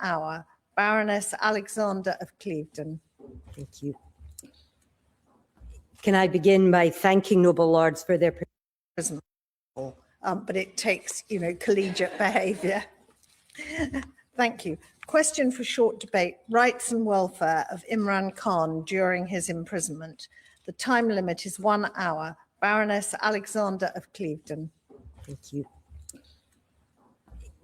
hour, Baroness Alexander of Clevedon. Thank you. Can I begin by thanking Noble Lords for their but it takes, collegiate behaviour. Thank you. Question for short debate, rights and welfare of Imran Khan during his imprisonment. The time limit is 1 hour. Baroness Alexander of Clevedon. Thank you.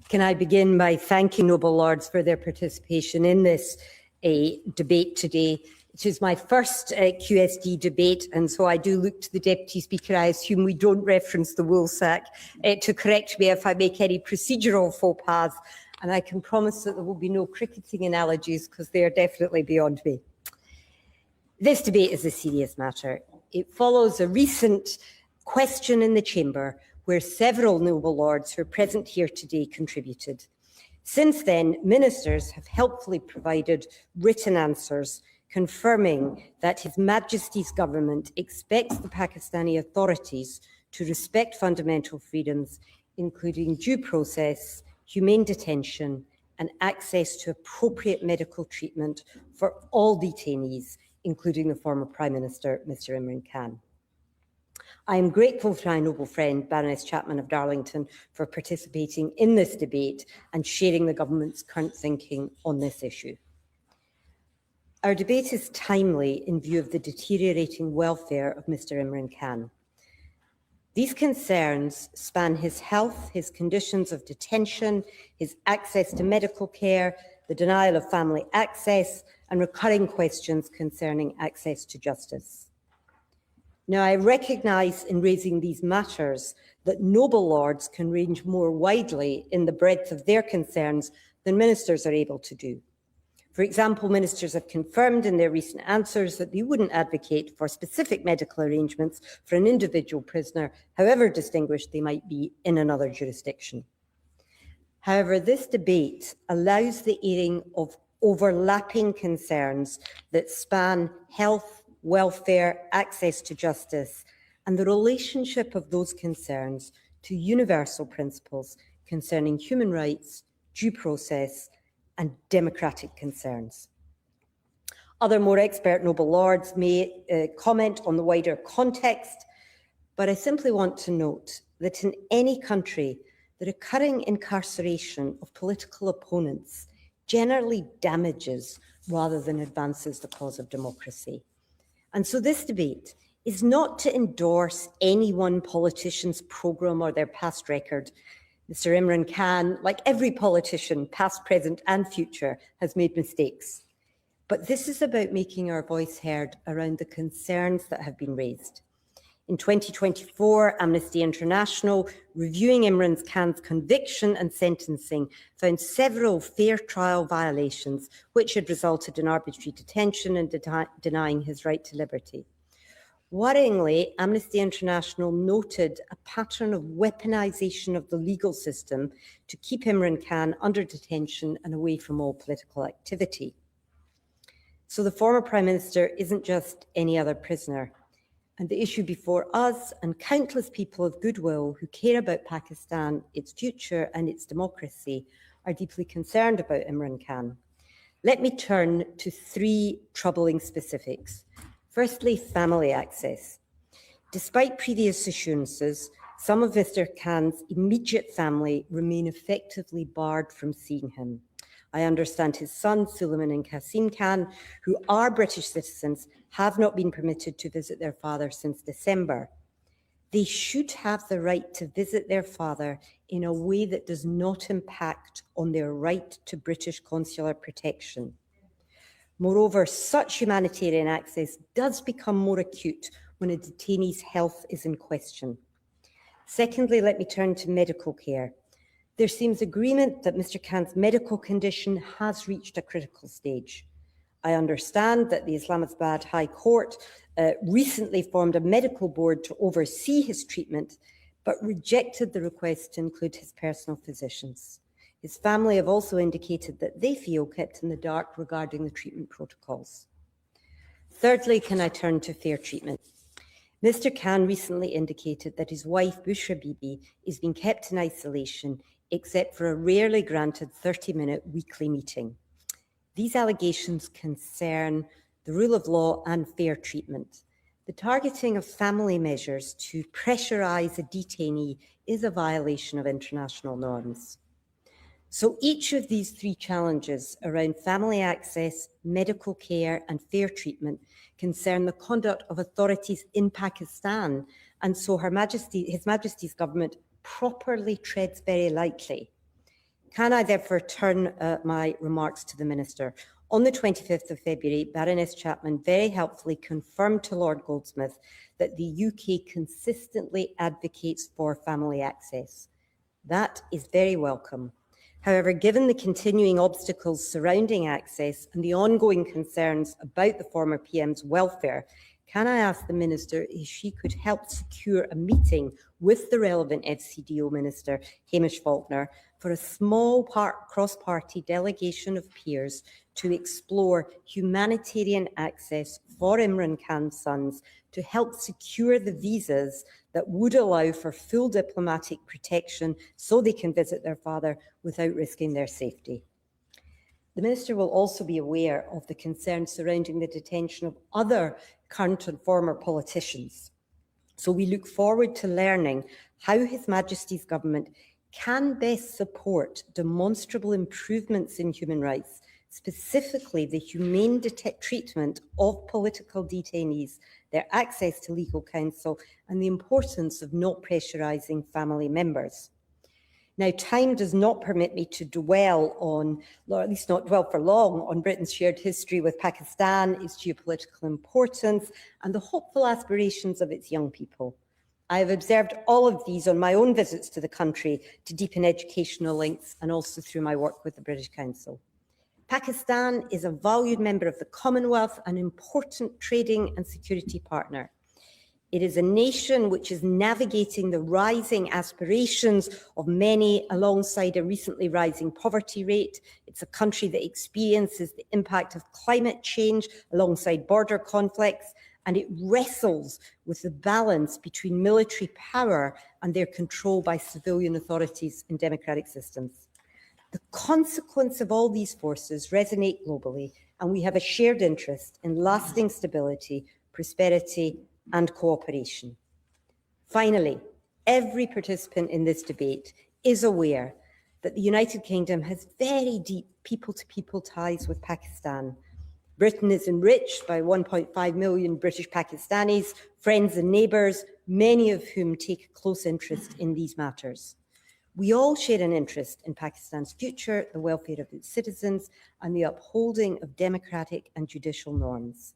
Can I begin by thanking Noble Lords for their participation in this debate today. It is my first QSD debate, and so I do look to the Deputy Speaker. I assume we don't reference the woolsack to correct me if I make any procedural faux pas, and I can promise that there will be no cricketing analogies because they are definitely beyond me. This debate is a serious matter. It follows a recent question in the Chamber where several Noble Lords who are present here today contributed. Since then, ministers have helpfully provided written answers confirming that His Majesty's government expects the Pakistani authorities to respect fundamental freedoms, including due process, humane detention, and access to appropriate medical treatment for all detainees, including the former Prime Minister, Mr. Imran Khan. I am grateful to my noble friend, Baroness Chapman of Darlington, for participating in this debate and sharing the government's current thinking on this issue. Our debate is timely in view of the deteriorating welfare of Mr. Imran Khan. These concerns span his health, his conditions of detention, his access to medical care, the denial of family access, and recurring questions concerning access to justice. Now, I recognise in raising these matters that Noble Lords can range more widely in the breadth of their concerns than ministers are able to do. For example, ministers have confirmed in their recent answers that they wouldn't advocate for specific medical arrangements for an individual prisoner, however distinguished they might be in another jurisdiction. However, this debate allows the airing of overlapping concerns that span health, welfare, access to justice, and the relationship of those concerns to universal principles concerning human rights, due process, and democratic concerns. Other more expert Noble Lords may comment on the wider context, but I simply want to note that in any country, the recurring incarceration of political opponents generally damages rather than advances the cause of democracy. And so this debate is not to endorse any one politician's programme or their past record. Mr. Imran Khan, like every politician, past, present and future, has made mistakes. But this is about making our voice heard around the concerns that have been raised. In 2024, Amnesty International, reviewing Imran Khan's conviction and sentencing, found several fair trial violations which had resulted in arbitrary detention and denying his right to liberty. Worryingly, Amnesty International noted a pattern of weaponisation of the legal system to keep Imran Khan under detention and away from all political activity. So the former Prime Minister isn't just any other prisoner. And the issue before us and countless people of goodwill who care about Pakistan, its future and its democracy are deeply concerned about Imran Khan. Let me turn to three troubling specifics. Firstly, family access. Despite previous assurances, some of Mr. Khan's immediate family remain effectively barred from seeing him. I understand his sons, Suleiman and Qasim Khan, who are British citizens, have not been permitted to visit their father since December. They should have the right to visit their father in a way that does not impact on their right to British consular protection. Moreover, such humanitarian access does become more acute when a detainee's health is in question. Secondly, let me turn to medical care. There seems agreement that Mr. Khan's medical condition has reached a critical stage. I understand that the Islamabad High Court recently formed a medical board to oversee his treatment, but rejected the request to include his personal physicians. His family have also indicated that they feel kept in the dark regarding the treatment protocols. Thirdly, can I turn to fair treatment? Mr. Khan recently indicated that his wife, Bushra Bibi, is being kept in isolation except for a rarely granted 30-minute weekly meeting. These allegations concern the rule of law and fair treatment. The targeting of family measures to pressurise a detainee is a violation of international norms. So each of these three challenges around family access, medical care and fair treatment concern the conduct of authorities in Pakistan, and so His Majesty's government properly treads very lightly. Can I therefore turn my remarks to the Minister? On the 25th of February, Baroness Chapman very helpfully confirmed to Lord Goldsmith that the UK consistently advocates for family access. That is very welcome. However, given the continuing obstacles surrounding access and the ongoing concerns about the former PM's welfare, can I ask the Minister if she could help secure a meeting with the relevant FCDO Minister, Hamish Faulkner, for a small cross-party delegation of peers to explore humanitarian access for Imran Khan's sons to help secure the visas that would allow for full diplomatic protection so they can visit their father without risking their safety. The Minister will also be aware of the concerns surrounding the detention of other current and former politicians. So we look forward to learning how His Majesty's government can best support demonstrable improvements in human rights, specifically the humane treatment of political detainees, their access to legal counsel, and the importance of not pressurising family members. Now, time does not permit me to dwell on, or at least not dwell for long, on Britain's shared history with Pakistan, its geopolitical importance, and the hopeful aspirations of its young people. I have observed all of these on my own visits to the country to deepen educational links and also through my work with the British Council. Pakistan is a valued member of the Commonwealth, an important trading and security partner. It is a nation which is navigating the rising aspirations of many alongside a recently rising poverty rate. It's a country that experiences the impact of climate change alongside border conflicts, and it wrestles with the balance between military power and their control by civilian authorities in democratic systems. The consequence of all these forces resonate globally, and we have a shared interest in lasting stability, prosperity, and cooperation. Finally, every participant in this debate is aware that the United Kingdom has very deep people-to-people ties with Pakistan. Britain is enriched by 1.5 million British Pakistanis, friends and neighbours, many of whom take a close interest in these matters. We all share an interest in Pakistan's future, the welfare of its citizens, and the upholding of democratic and judicial norms.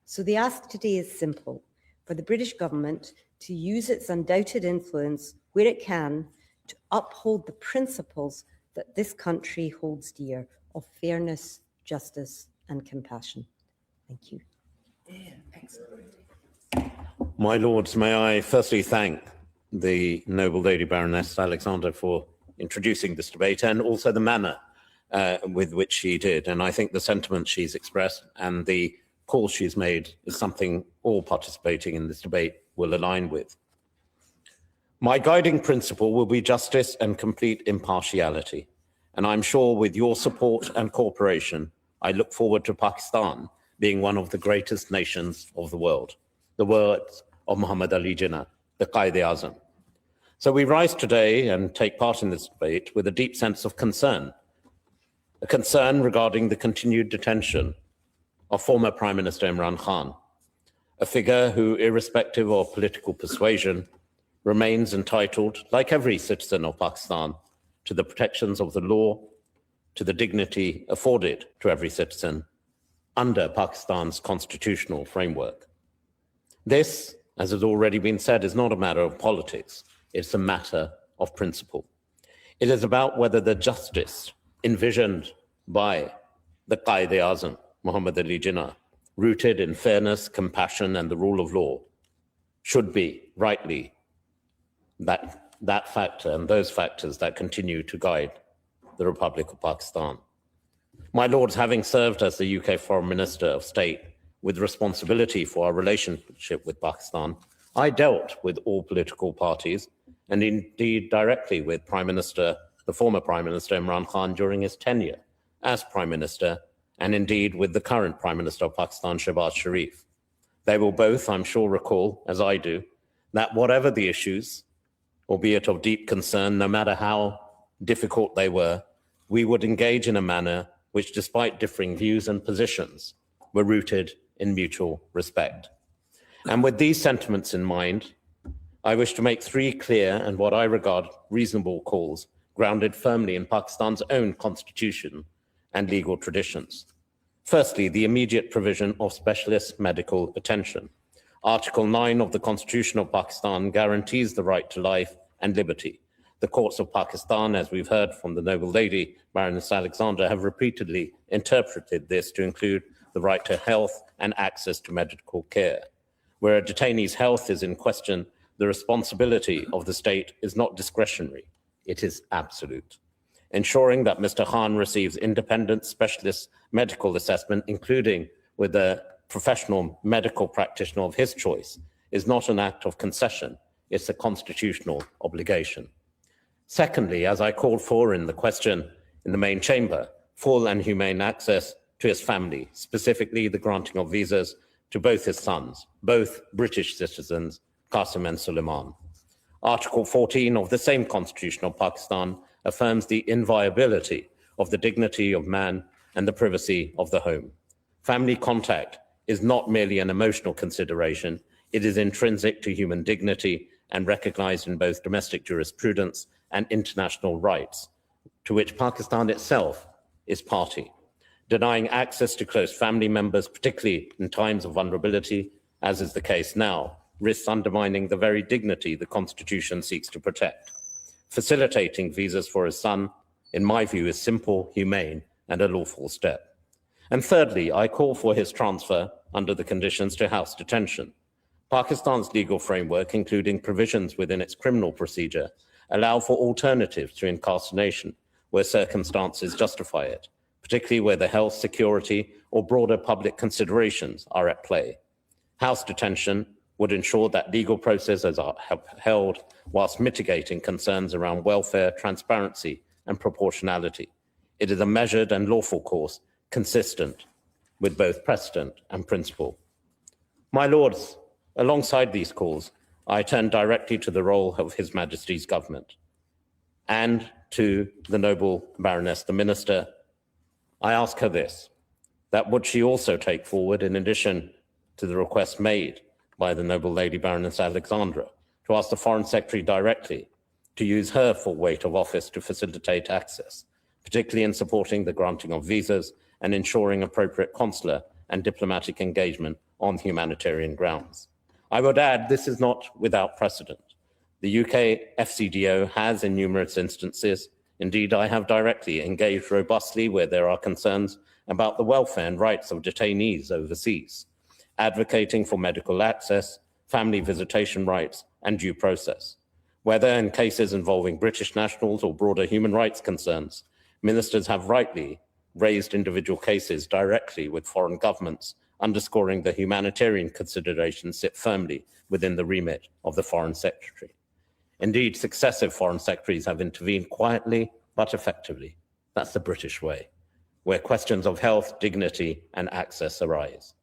So the ask today is simple: for the British government to use its undoubted influence where it can to uphold the principles that this country holds dear of fairness, justice, and compassion. Thank you. My Lords, may I firstly thank the noble Lady Baroness Alexander for introducing this debate and also the manner with which she did. And I think the sentiment she's expressed and the call she's made is something all participating in this debate will align with. My guiding principle will be justice and complete impartiality. And I'm sure with your support and cooperation, I look forward to Pakistan being one of the greatest nations of the world. The words of Muhammad Ali Jinnah, the Qaid-e-Azam. So we rise today and take part in this debate with a deep sense of concern, a concern regarding the continued detention of former Prime Minister Imran Khan, a figure who, irrespective of political persuasion, remains entitled, like every citizen of Pakistan, to the protections of the law, to the dignity afforded to every citizen under Pakistan's constitutional framework. This, as has already been said, is not a matter of politics. It's a matter of principle. It is about whether the justice envisioned by the Qaid-e-Azam, Muhammad Ali Jinnah, rooted in fairness, compassion, and the rule of law, should be rightly that factor and those factors that continue to guide the Republic of Pakistan. My Lords, having served as the UK Foreign Minister of State with responsibility for our relationship with Pakistan, I dealt with all political parties and indeed directly with Prime Minister the former Prime Minister Imran Khan during his tenure as Prime Minister, and indeed with the current Prime Minister of Pakistan, Shehbaz Sharif. They will both, I'm sure, recall, as I do, that whatever the issues, albeit of deep concern, no matter how difficult they were, we would engage in a manner which, despite differing views and positions, were rooted in mutual respect. And with these sentiments in mind, I wish to make three clear and what I regard reasonable calls grounded firmly in Pakistan's own constitution and legal traditions. Firstly, the immediate provision of specialist medical attention. Article 9 of the Constitution of Pakistan guarantees the right to life and liberty. The courts of Pakistan, as we've heard from the noble lady, Baroness Alexandra, have repeatedly interpreted this to include the right to health and access to medical care. Where a detainee's health is in question, the responsibility of the state is not discretionary, it is absolute. Ensuring that Mr. Khan receives independent specialist medical assessment, including with a professional medical practitioner of his choice, is not an act of concession, it's a constitutional obligation. Secondly, as I called for in the question in the main chamber, full and humane access to his family, specifically the granting of visas to both his sons, both British citizens, Qasim and Suleiman. Article 14 of the same Constitution of Pakistan affirms the inviolability of the dignity of man and the privacy of the home. Family contact is not merely an emotional consideration, it is intrinsic to human dignity and recognized in both domestic jurisprudence and international rights, to which Pakistan itself is party. Denying access to close family members, particularly in times of vulnerability, as is the case now, risks undermining the very dignity the Constitution seeks to protect. Facilitating visas for his son, in my view, is simple, humane, and a lawful step. And thirdly, I call for his transfer under the conditions to house detention. Pakistan's legal framework, including provisions within its criminal procedure, allow for alternatives to incarceration where circumstances justify it, particularly where the health, security, or broader public considerations are at play. House detention would ensure that legal processes are held whilst mitigating concerns around welfare, transparency, and proportionality. It is a measured and lawful course consistent with both precedent and principle. My Lords, alongside these calls, I turn directly to the role of His Majesty's government and to the noble Baroness, the Minister. I ask her this, that would she also take forward, in addition to the request made by the noble lady Baroness Alexandra, to ask the Foreign Secretary directly to use her full weight of office to facilitate access, particularly in supporting the granting of visas and ensuring appropriate consular and diplomatic engagement on humanitarian grounds. I would add, this is not without precedent. The UK FCDO has, in numerous instances, indeed I have directly engaged robustly where there are concerns about the welfare and rights of detainees overseas, advocating for medical access, family visitation rights, and due process. Whether in cases involving British nationals or broader human rights concerns, ministers have rightly raised individual cases directly with foreign governments, underscoring the humanitarian considerations sit firmly within the remit of the Foreign Secretary. Indeed, successive Foreign Secretaries have intervened quietly but effectively. That's the British way, where questions of health, dignity, and access arise.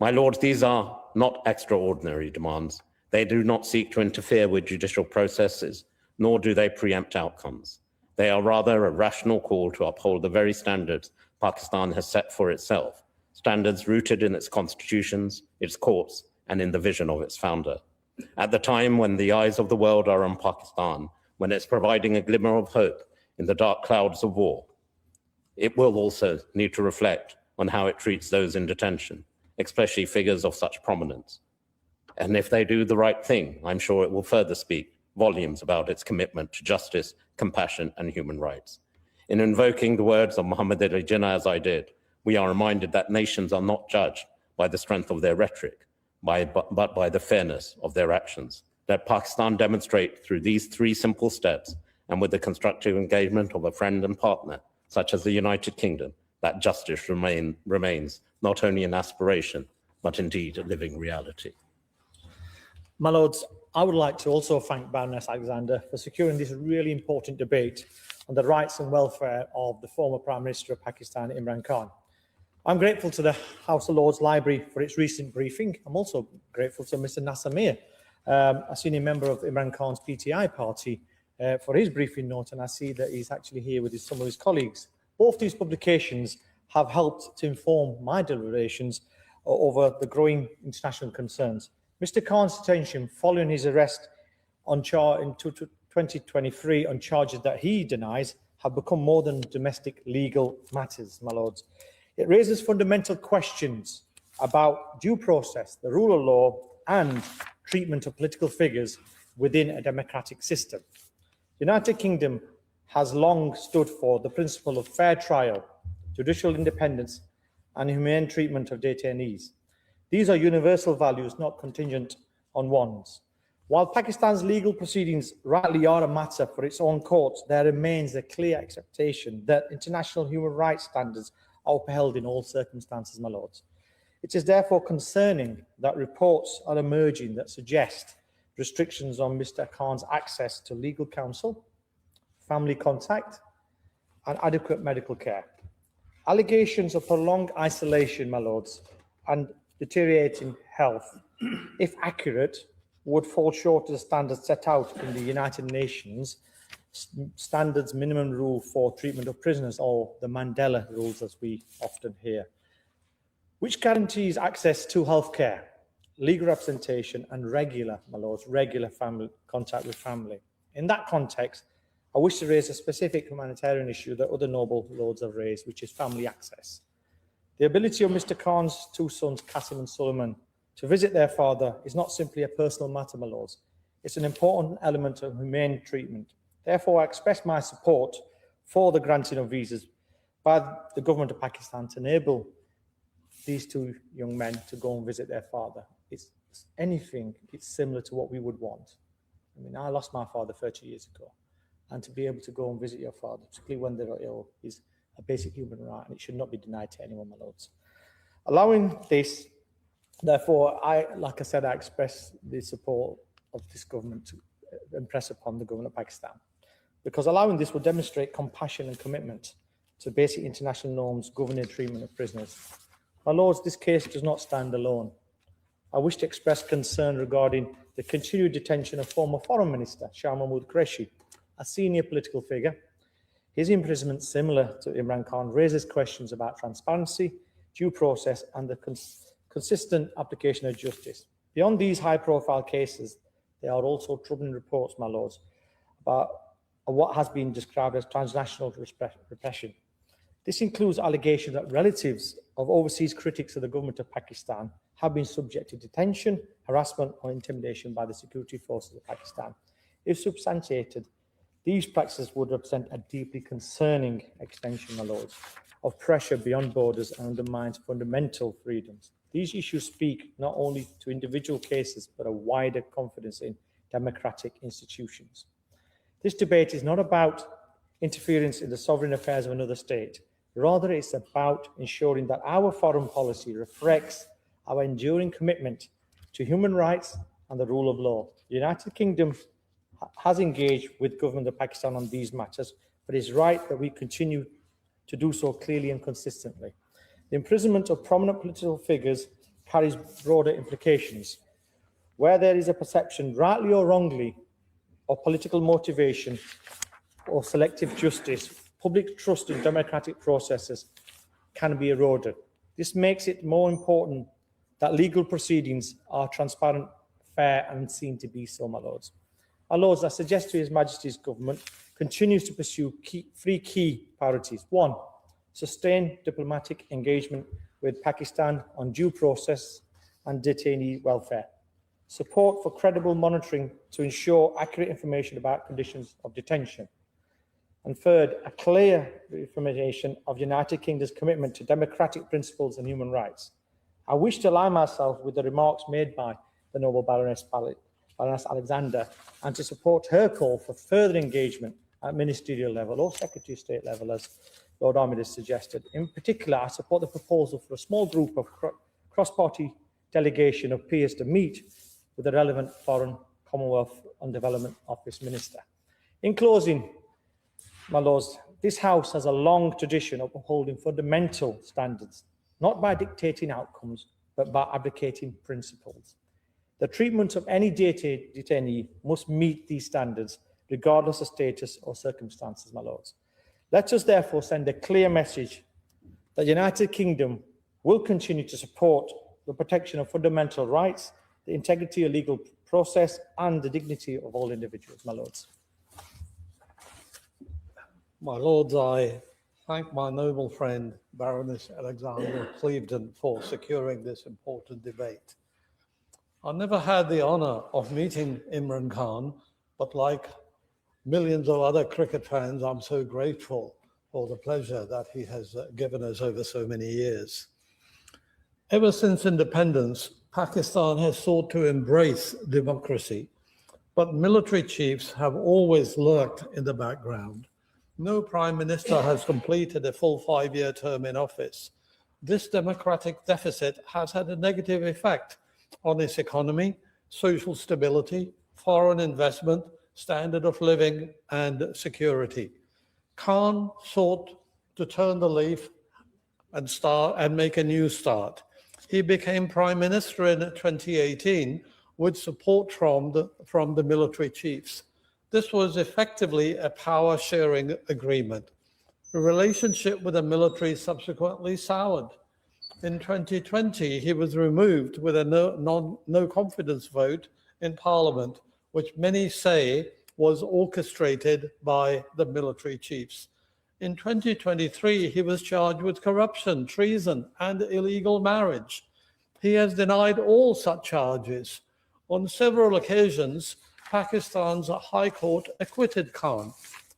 My Lords, these are not extraordinary demands. They do not seek to interfere with judicial processes, nor do they preempt outcomes. They are rather a rational call to uphold the very standards Pakistan has set for itself, standards rooted in its constitutions, its courts, and in the vision of its founder. At the time when the eyes of the world are on Pakistan, when it's providing a glimmer of hope in the dark clouds of war, it will also need to reflect on how it treats those in detention, especially figures of such prominence. And if they do the right thing, I'm sure it will further speak volumes about its commitment to justice, compassion, and human rights. In invoking the words of Muhammad Ali Jinnah as I did, we are reminded that nations are not judged by the strength of their rhetoric, but by the fairness of their actions. Let Pakistan demonstrate through these three simple steps, and with the constructive engagement of a friend and partner, such as the United Kingdom, that justice remains not only an aspiration, but indeed a living reality. My Lords, I would like to also thank Baroness Alexander for securing this really important debate on the rights and welfare of the former Prime Minister of Pakistan, Imran Khan. I'm grateful to the House of Lords Library for its recent briefing. I'm also grateful to Mr Nasser Mir, a senior member of Imran Khan's PTI party, for his briefing note, and I see that he's actually here with some of his colleagues. Both these publications have helped to inform my deliberations over the growing international concerns. Mr Khan's detention following his arrest in 2023 on charges that he denies have become more than domestic legal matters, my lords. It raises fundamental questions about due process, the rule of law and treatment of political figures within a democratic system. The United Kingdom has long stood for the principle of fair trial, judicial independence and humane treatment of detainees. These are universal values, not contingent on ones. While Pakistan's legal proceedings rightly are a matter for its own courts, there remains a clear expectation that international human rights standards are upheld in all circumstances, my lords. It is therefore concerning that reports are emerging that suggest restrictions on Mr Khan's access to legal counsel, family contact and adequate medical care. Allegations of prolonged isolation, my lords, and deteriorating health, if accurate, would fall short of the standards set out in the United Nations standards minimum rule for treatment of prisoners, or the Mandela rules as we often hear, which guarantees access to healthcare, legal representation and regular, my lords, regular family contact with family. In that context, I wish to raise a specific humanitarian issue that other noble lords have raised, which is family access. The ability of Mr Khan's two sons, Qasim and Suleiman, to visit their father is not simply a personal matter, my lords. It's an important element of humane treatment. Therefore, I express my support for the granting of visas by the government of Pakistan to enable these two young men to go and visit their father. It's similar to what we would want. I mean, I lost my father 30 years ago, and to be able to go and visit your father, particularly when they're ill, is a basic human right, and it should not be denied to anyone, my lords. Allowing this, therefore, like I said, I express the support of this government to impress upon the government of Pakistan, because allowing this will demonstrate compassion and commitment to basic international norms governing treatment of prisoners. My lords, this case does not stand alone. I wish to express concern regarding the continued detention of former Foreign Minister Shah Mahmood Qureshi, a senior political figure. His imprisonment, similar to Imran Khan, raises questions about transparency, due process and the consistent application of justice. Beyond these high-profile cases, there are also troubling reports, my lords, about what has been described as transnational repression. This includes allegations that relatives of overseas critics of the government of Pakistan have been subject to detention, harassment or intimidation by the security forces of Pakistan. If substantiated, these practices would represent a deeply concerning extension, my lords, of pressure beyond borders and undermines fundamental freedoms. These issues speak not only to individual cases, but a wider confidence in democratic institutions. This debate is not about interference in the sovereign affairs of another state. Rather, it's about ensuring that our foreign policy reflects our enduring commitment to human rights and the rule of law. The United Kingdom has engaged with the government of Pakistan on these matters, but it's right that we continue to do so clearly and consistently. The imprisonment of prominent political figures carries broader implications. Where there is a perception, rightly or wrongly, of political motivation or selective justice, public trust in democratic processes can be eroded. This makes it more important that legal proceedings are transparent, fair and seen to be so, my lords. My lords, I suggest to His Majesty's government continues to pursue three key priorities. One, sustain diplomatic engagement with Pakistan on due process and detainee welfare. Support for credible monitoring to ensure accurate information about conditions of detention. And third, a clear reaffirmation of United Kingdom's commitment to democratic principles and human rights. I wish to align myself with the remarks made by the Noble Baroness Alexander and to support her call for further engagement at ministerial level or Secretary of State level, as Lord Ahmed has suggested. In particular, I support the proposal for a small group of cross-party delegation of peers to meet with the relevant foreign Commonwealth and Development Office Minister. In closing, my Lords, this House has a long tradition of upholding fundamental standards, not by dictating outcomes, but by advocating principles. The treatment of any detainee must meet these standards, regardless of status or circumstances, my Lords. Let us therefore send a clear message that the United Kingdom will continue to support the protection of fundamental rights, the integrity of legal process, and the dignity of all individuals, my Lords. My Lords, I thank my noble friend, Baroness Alexander Clevedon, for securing this important debate. I never had the honour of meeting Imran Khan, but like millions of other cricket fans, I'm so grateful for the pleasure that he has given us over so many years. Ever since independence, Pakistan has sought to embrace democracy, but military chiefs have always lurked in the background. No Prime Minister has completed a full 5-year term in office. This democratic deficit has had a negative effect on its economy, social stability, foreign investment, standard of living, and security. Khan sought to turn the leaf and make a new start. He became Prime Minister in 2018 with support from the military chiefs. This was effectively a power-sharing agreement. The relationship with the military subsequently soured. In 2020, he was removed with a no confidence vote in Parliament, which many say was orchestrated by the military chiefs. In 2023, he was charged with corruption, treason, and illegal marriage. He has denied all such charges. On several occasions, Pakistan's High Court acquitted Khan.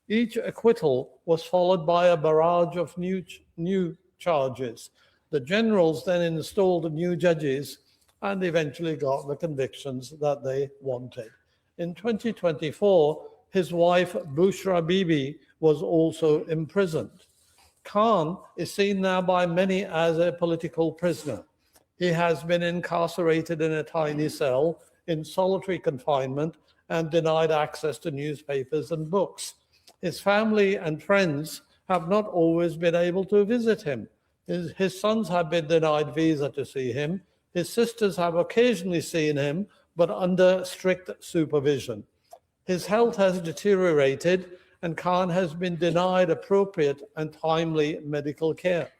Each acquittal was followed by a barrage of new charges. The generals then installed new judges and eventually got the convictions that they wanted. In 2024, his wife, Bushra Bibi, was also imprisoned. Khan is seen now by many as a political prisoner. He has been incarcerated in a tiny cell in solitary confinement and denied access to newspapers and books. His family and friends have not always been able to visit him. His sons have been denied visa to see him. His sisters have occasionally seen him, but under strict supervision. His health has deteriorated, and Khan has been denied appropriate and timely medical care.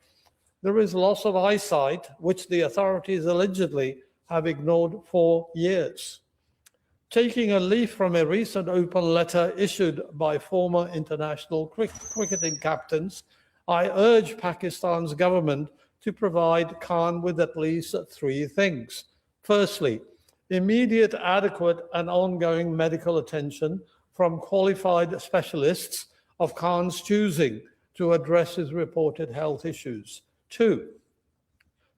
There is loss of eyesight, which the authorities allegedly have ignored for years. Taking a leaf from a recent open letter issued by former international cricketing captains, I urge Pakistan's government to provide Khan with at least 3 things. Firstly, immediate, adequate, and ongoing medical attention from qualified specialists of Khan's choosing to address his reported health issues. 2,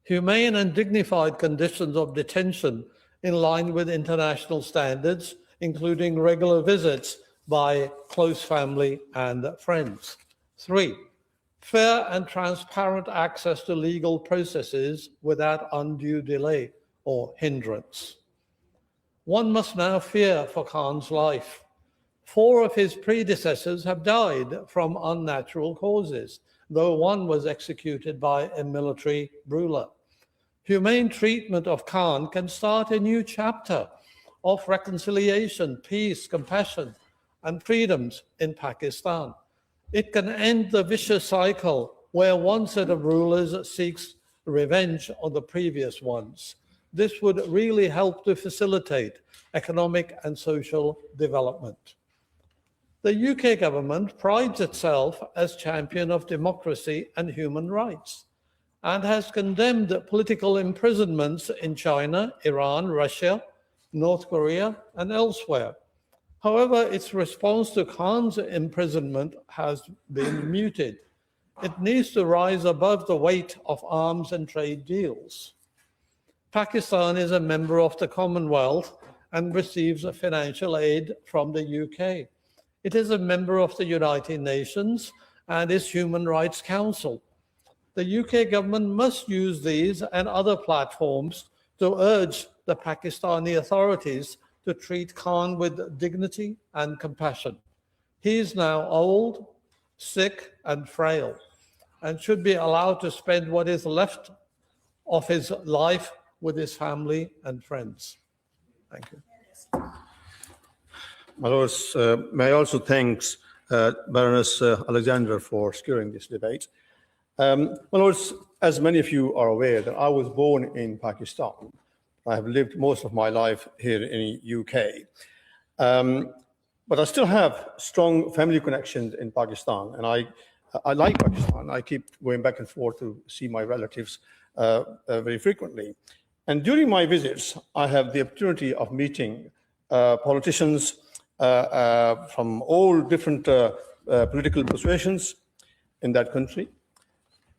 humane and dignified conditions of detention in line with international standards, including regular visits by close family and friends. 3, fair and transparent access to legal processes without undue delay or hindrance. One must now fear for Khan's life. 4 of his predecessors have died from unnatural causes, though one was executed by a military ruler. Humane treatment of Khan can start a new chapter of reconciliation, peace, compassion, and freedoms in Pakistan. It can end the vicious cycle where one set of rulers seeks revenge on the previous ones. This would really help to facilitate economic and social development. The UK government prides itself as champion of democracy and human rights and has condemned political imprisonments in China, Iran, Russia, North Korea, and elsewhere. However, its response to Khan's imprisonment has been muted. It needs to rise above the weight of arms and trade deals. Pakistan is a member of the Commonwealth and receives financial aid from the UK. It is a member of the United Nations and its Human Rights Council. The UK government must use these and other platforms to urge the Pakistani authorities to treat Khan with dignity and compassion. He is now old, sick, and frail, and should be allowed to spend what is left of his life with his family and friends. Thank you. My Lords, may I also thank Baroness Alexander for securing this debate. My Lords, as many of you are aware, that I was born in Pakistan. I have lived most of my life here in the UK. But I still have strong family connections in Pakistan, and I like Pakistan. I keep going back and forth to see my relatives very frequently. And during my visits, I have the opportunity of meeting politicians from all different political persuasions in that country.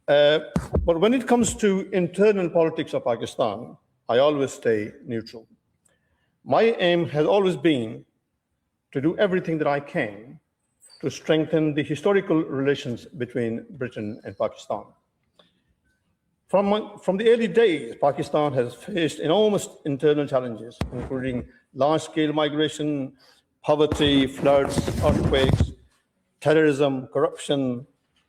But when it comes to internal politics of Pakistan, I always stay neutral. My aim has always been to do everything that I can to strengthen the historical relations between Britain and Pakistan. From the early days, Pakistan has faced enormous internal challenges, including large-scale migration, poverty, floods, earthquakes, terrorism, corruption,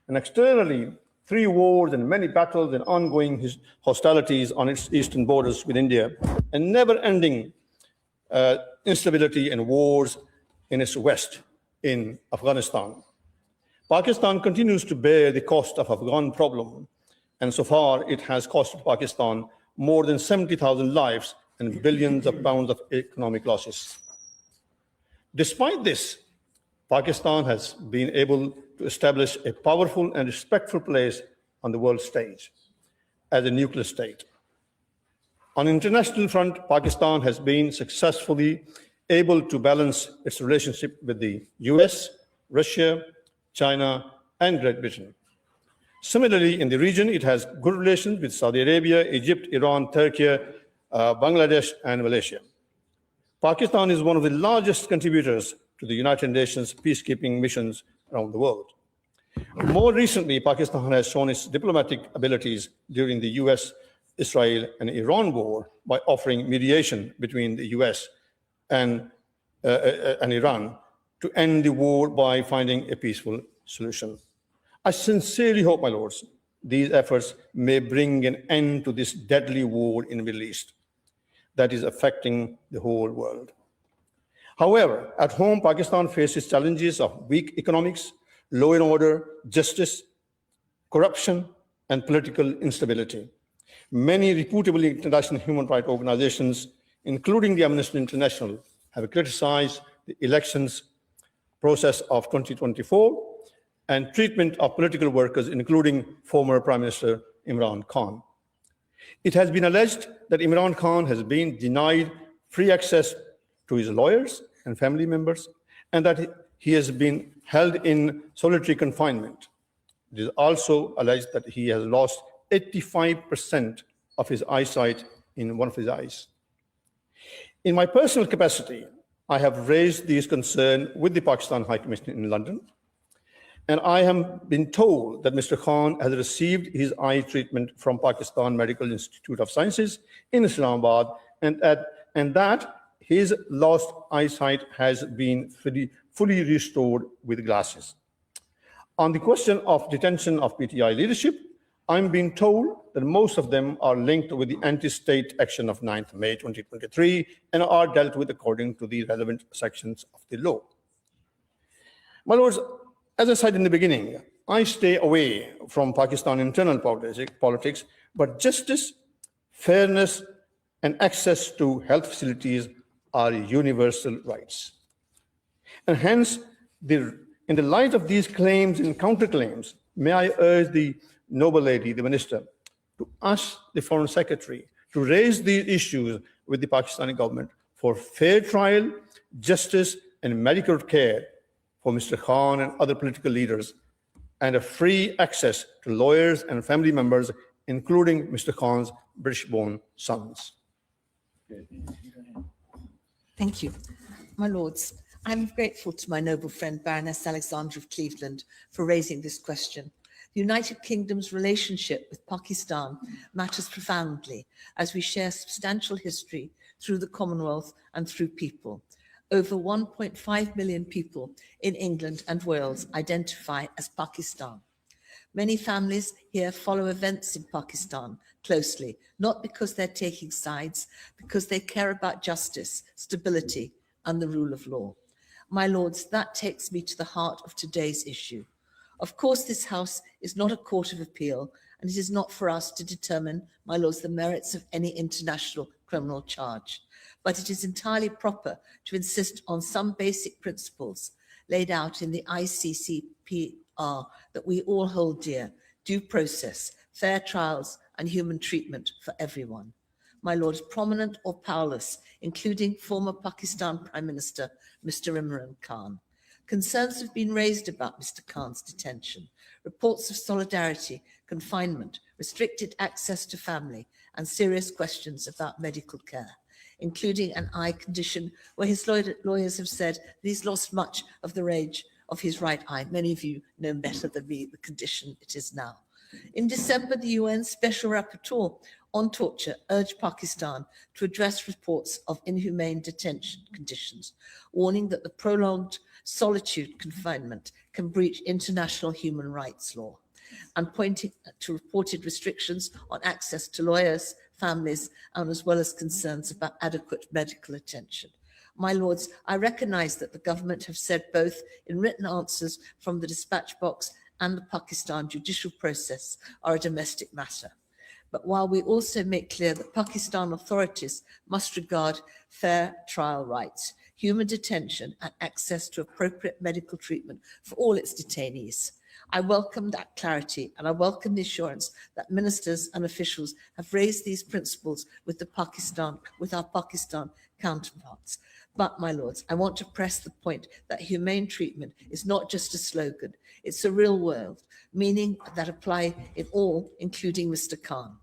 and externally, 3 wars and many battles and ongoing hostilities on its eastern borders with India, and never-ending instability and wars in its west, in Afghanistan. Pakistan continues to bear the cost of Afghan problem, and so far it has cost Pakistan more than 70,000 lives and billions of pounds of economic losses. Despite this, Pakistan has been able to establish a powerful and respectful place on the world stage as a nuclear state. On the international front, Pakistan has been successfully able to balance its relationship with the US, Russia, China, and Great Britain. Similarly, in the region, it has good relations with Saudi Arabia, Egypt, Iran, Turkey, Bangladesh, and Malaysia. Pakistan is one of the largest contributors to the United Nations peacekeeping missions around the world. More recently, Pakistan has shown its diplomatic abilities during the US, Israel, and Iran war by offering mediation between the US and Iran to end the war by finding a peaceful solution. I sincerely hope, my Lords, these efforts may bring an end to this deadly war in the Middle East that is affecting the whole world. However, at home, Pakistan faces challenges of weak economics, law and order, justice, corruption, and political instability. Many reputable international human rights organizations, including the Amnesty International, have criticized the elections process of 2024 and treatment of political workers, including former Prime Minister Imran Khan. It has been alleged that Imran Khan has been denied free access to his lawyers and family members, and that he has been held in solitary confinement. It is also alleged that he has lost 85% of his eyesight in one of his eyes. In my personal capacity, I have raised these concerns with the Pakistan High Commission in London, and I have been told that Mr. Khan has received his eye treatment from Pakistan Medical Institute of Sciences in Islamabad, and that his lost eyesight has been fully restored with glasses. On the question of detention of PTI leadership, I'm being told that most of them are linked with the anti-state action of 9th May 2023 and are dealt with according to the relevant sections of the law. My Lords, as I said in the beginning, I stay away from Pakistan internal politics, but justice, fairness, and access to health facilities are universal rights. And hence, in the light of these claims and counterclaims, may I urge the noble lady, the minister, to ask the Foreign Secretary to raise these issues with the Pakistani government for fair trial, justice, and medical care for Mr. Khan and other political leaders, and a free access to lawyers and family members, including Mr. Khan's British-born sons. Thank you. My Lords, I'm grateful to my noble friend Baroness Alexander of Cleveland for raising this question. The United Kingdom's relationship with Pakistan matters profoundly as we share substantial history through the Commonwealth and through people. Over 1.5 million people in England and Wales identify as Pakistan. Many families here follow events in Pakistan closely, not because they're taking sides, because they care about justice, stability, and the rule of law. My lords, that takes me to the heart of today's issue. Of course, this House is not a court of appeal, and it is not for us to determine, my lords, the merits of any international criminal charge. But it is entirely proper to insist on some basic principles laid out in the ICCPR that we all hold dear: due process, fair trials, and human treatment for everyone. My lords, prominent or powerless, including former Pakistan Prime Minister Mr. Imran Khan. Concerns have been raised about Mr. Khan's detention. Reports of solidarity, confinement, restricted access to family, and serious questions about medical care, including an eye condition where his lawyers have said that he's lost much of the range of his right eye. Many of you know better than me the condition it is now. In December, the UN Special Rapporteur on torture urged Pakistan to address reports of inhumane detention conditions, warning that the prolonged solitude confinement can breach international human rights law, and pointing to reported restrictions on access to lawyers, families, and as well as concerns about adequate medical attention. My lords, I recognise that the government have said both in written answers from the dispatch box and the Pakistan judicial process are a domestic matter. But while we also make clear that Pakistan authorities must regard fair trial rights, human detention, and access to appropriate medical treatment for all its detainees, I welcome that clarity, and I welcome the assurance that ministers and officials have raised these principles with our Pakistan counterparts. But, my lords, I want to press the point that humane treatment is not just a slogan, it's a real world, meaning that apply in all, including Mr. Khan.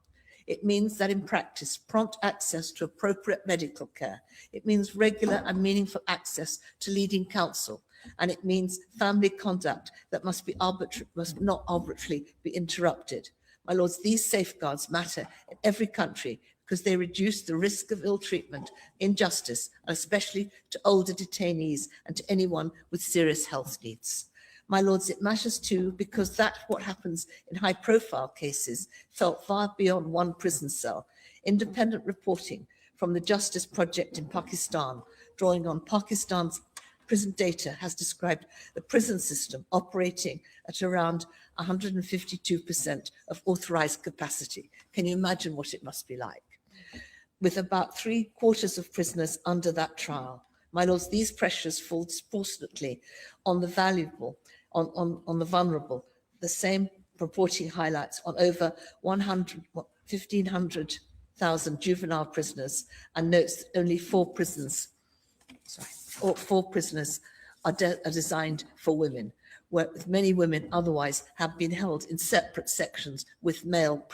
It means that in practice, prompt access to appropriate medical care. It means regular and meaningful access to leading counsel. And it means family conduct that must not arbitrarily be interrupted. My lords, these safeguards matter in every country because they reduce the risk of ill treatment, injustice, and especially to older detainees and to anyone with serious health needs. My lords, it matters too because that's what happens in high-profile cases felt far beyond one prison cell. Independent reporting from the Justice Project in Pakistan, drawing on Pakistan's prison data, has described the prison system operating at around 152% of authorized capacity. Can you imagine what it must be like? With about 3/4 of prisoners under that trial. My lords, these pressures fall disproportionately on the on the vulnerable. The same reporting highlights on over 1,500,000 juvenile prisoners and notes that only four prisoners are designed for women, where many women otherwise have been held in separate sections with male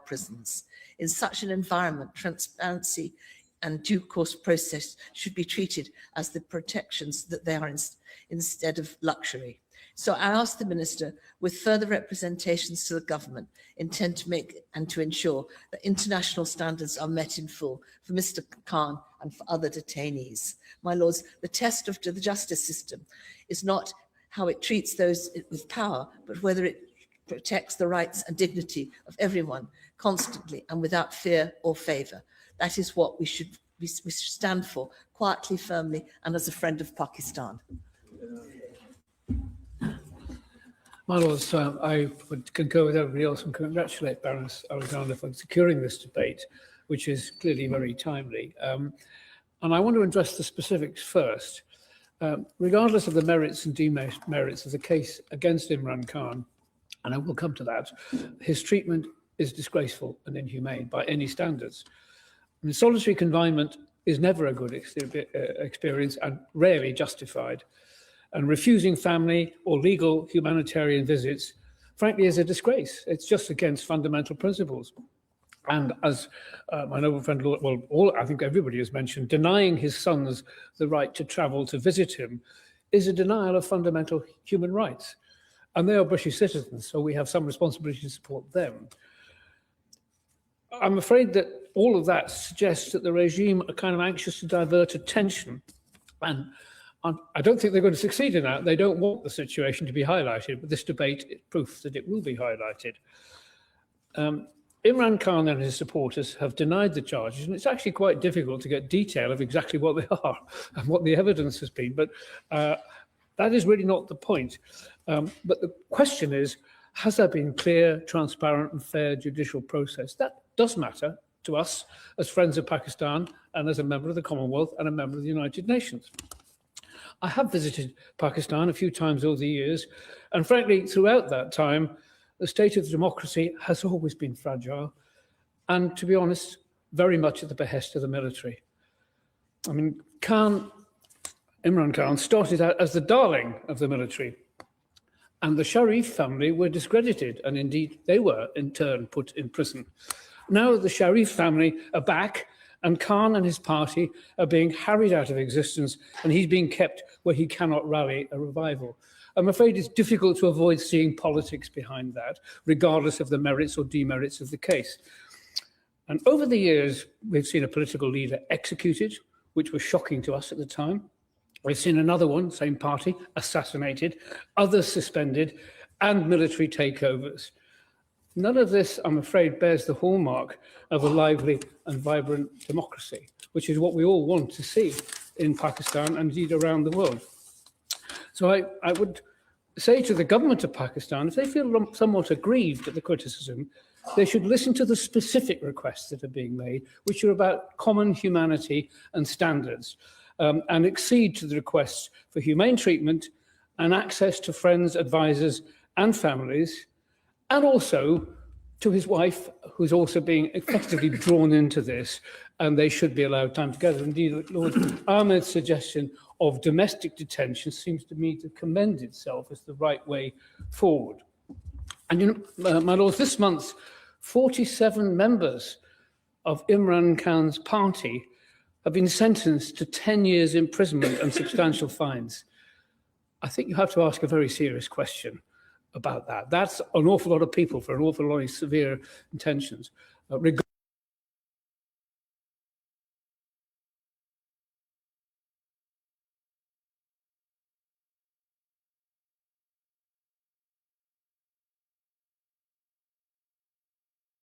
prisons. In such an environment, transparency and due course process should be treated as the protections that they are instead of luxury. So I ask the Minister, with further representations to the government, intend to make and to ensure that international standards are met in full for Mr. Khan and for other detainees. My lords, the test of the justice system is not how it treats those with power, but whether it protects the rights and dignity of everyone constantly and without fear or favour. That is what we should stand for, quietly, firmly, and as a friend of Pakistan. My lords, I would concur with everybody else and congratulate Baroness Alexander for securing this debate, which is clearly very timely. And I want to address the specifics first. Regardless of the merits and demerits of the case against Imran Khan, and I will come to that, his treatment is disgraceful and inhumane by any standards. And solitary confinement is never a good experience and rarely justified. And refusing family or legal humanitarian visits, frankly, is a disgrace. It's just against fundamental principles. And as my noble friend, I think everybody has mentioned, denying his sons the right to travel to visit him is a denial of fundamental human rights. And they are British citizens, so we have some responsibility to support them. I'm afraid that all of that suggests that the regime are kind of anxious to divert attention. And I don't think they're going to succeed in that. They don't want the situation to be highlighted, but this debate is proof that it will be highlighted. Imran Khan and his supporters have denied the charges, and it's actually quite difficult to get detail of exactly what they are and what the evidence has been, but that is really not the point. But the question is, has there been clear, transparent and fair judicial process? That does matter to us as friends of Pakistan and as a member of the Commonwealth and a member of the United Nations. I have visited Pakistan a few times over the years, and frankly, throughout that time, the state of democracy has always been fragile and, to be honest, very much at the behest of the military. I mean, Imran Khan started out as the darling of the military, and the Sharif family were discredited, and indeed they were in turn put in prison. Now the Sharif family are back, and Khan and his party are being harried out of existence, and he's being kept where he cannot rally a revival. I'm afraid it's difficult to avoid seeing politics behind that, regardless of the merits or demerits of the case. And over the years, we've seen a political leader executed, which was shocking to us at the time. We've seen another one, same party, assassinated, others suspended, and military takeovers. None of this, I'm afraid, bears the hallmark of a lively and vibrant democracy, which is what we all want to see in Pakistan and indeed around the world. So I would say to the government of Pakistan, if they feel somewhat aggrieved at the criticism, they should listen to the specific requests that are being made, which are about common humanity and standards, and accede to the requests for humane treatment and access to friends, advisors and families, and also to his wife, who's also being effectively drawn into this, and they should be allowed time together. Indeed, Lord Ahmed's suggestion of domestic detention seems to me to commend itself as the right way forward. And, you know, my lords, this month, 47 members of Imran Khan's party have been sentenced to 10 years imprisonment and substantial fines. I think you have to ask a very serious question about that. That's an awful lot of people for an awful lot of severe intentions.